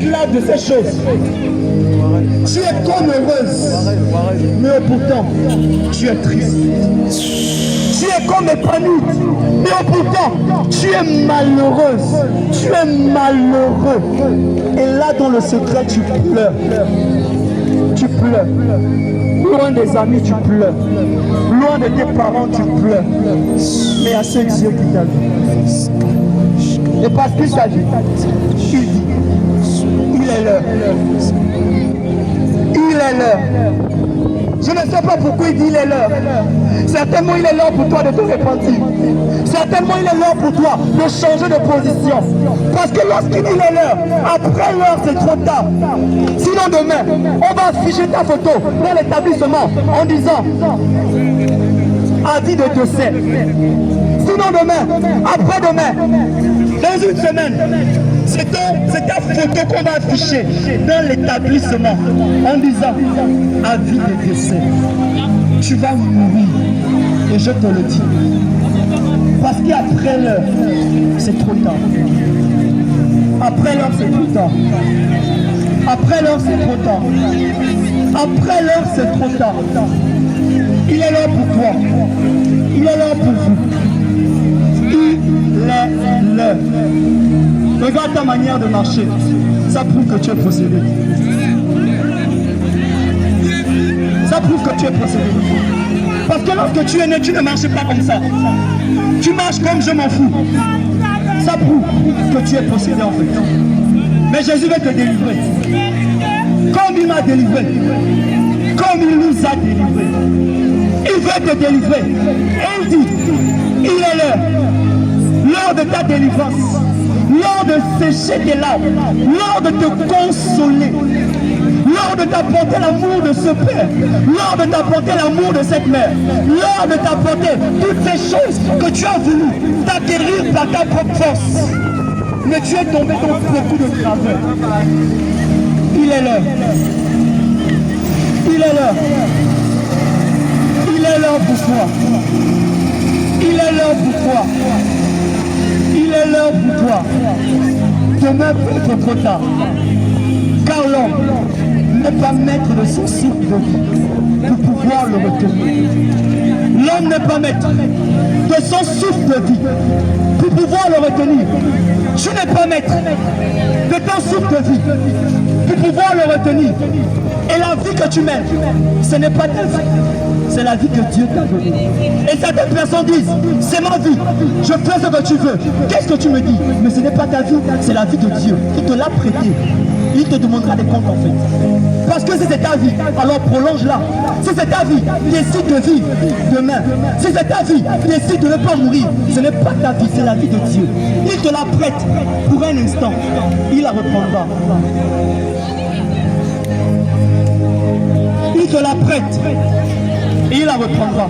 au-delà de ces choses. Tu es comme heureuse, mais pourtant, tu es triste. Tu es comme épanouie, mais pourtant, tu es malheureuse. Tu es malheureux. Et là, dans le secret, tu pleures. Tu pleures. Loin des amis, tu pleures. Loin de tes parents, tu pleures. Mais à ce Dieu qui t'a vu. Et parce qu'il t'a vu, il dit, il est l'heure. Il est l'heure. Je ne sais pas pourquoi il dit il est l'heure. Certainement il est l'heure pour toi de te repentir. Certainement il est l'heure pour toi de changer de position. Parce que lorsqu'il dit il est l'heure, après l'heure c'est trop tard. Sinon demain, on va afficher ta photo dans l'établissement en disant avis de décès. Sinon demain, après-demain, dans une semaine, c'est ta photo qu'on va afficher dans l'établissement en disant avis de décès. Tu vas mourir. Et je te le dis. Parce qu'après l'heure, c'est trop tard. Après l'heure, c'est trop tard. Après l'heure, c'est trop tard. Après l'heure, c'est trop tard. Il est là pour toi. Il est là pour vous. Il est là. Regarde ta manière de marcher. Ça prouve que tu es possédé. Ça prouve que tu es possédé. Parce que lorsque tu es né, tu ne marches pas comme ça. Tu marches comme je m'en fous. Ça prouve que tu es possédé en fait. Mais Jésus veut te délivrer. Comme il m'a délivré. Comme il nous a délivrés. Il veut te délivrer. Et il dit, il est l'heure de ta délivrance. L'heure de sécher tes larmes. L'heure de te consoler. L'heure de t'apporter l'amour de ce Père, l'heure de t'apporter l'amour de cette mère, l'heure de t'apporter toutes ces choses que tu as voulu t'acquérir par ta propre force. Mais tu es tombé dans beaucoup de travers. Il est l'heure. Il est l'heure. Il est l'heure pour toi. Il est l'heure pour toi. Il est l'heure pour toi. Demain peut être trop tard. Car l'homme n'est pas maître de son souffle de vie pour pouvoir le retenir. L'homme n'est pas maître de son souffle de vie pour pouvoir le retenir. Tu n'es pas maître de ton souffle de vie pour pouvoir le retenir. Et la vie que tu mènes, ce n'est pas ta vie, c'est la vie que Dieu t'a donnée. Et certaines personnes disent, c'est ma vie, je fais ce que tu veux. Qu'est-ce que tu me dis? Mais ce n'est pas ta vie, c'est la vie de Dieu. Il te l'a prêtée. Il te demandera des comptes en fait. Parce que si c'est ta vie, alors prolonge-la. Si c'est ta vie, décide de vivre demain. Si c'est ta vie, décide de ne pas mourir. Ce n'est pas ta vie, c'est la vie de Dieu. Il te la prête pour un instant. Il la reprendra. Il te la prête et il la reprendra.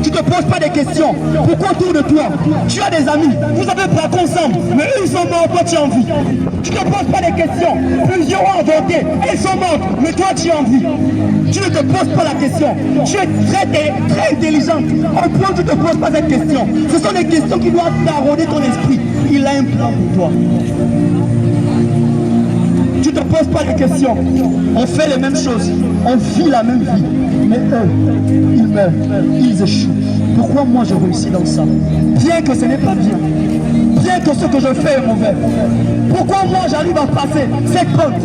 Tu ne te poses pas des questions. Pourquoi autour de toi, tu as des amis, vous avez braqué ensemble, mais eux ils sont morts, toi tu es en vie. Tu ne te poses pas des questions. Plusieurs ont avorté, ils sont morts, mais toi tu es en vie. Tu ne te poses pas la question. Tu es très intelligente. En point, tu ne te poses pas cette question. Ce sont des questions qui doivent tarauder ton esprit. Il a un plan pour toi. Tu ne te poses pas de questions. On fait les mêmes choses. On vit la même vie. Mais eux, ils meurent. Ils échouent. Pourquoi moi je réussis dans ça? Bien que ce n'est pas bien. Bien que ce que je fais est mauvais. Pourquoi moi j'arrive à passer 50,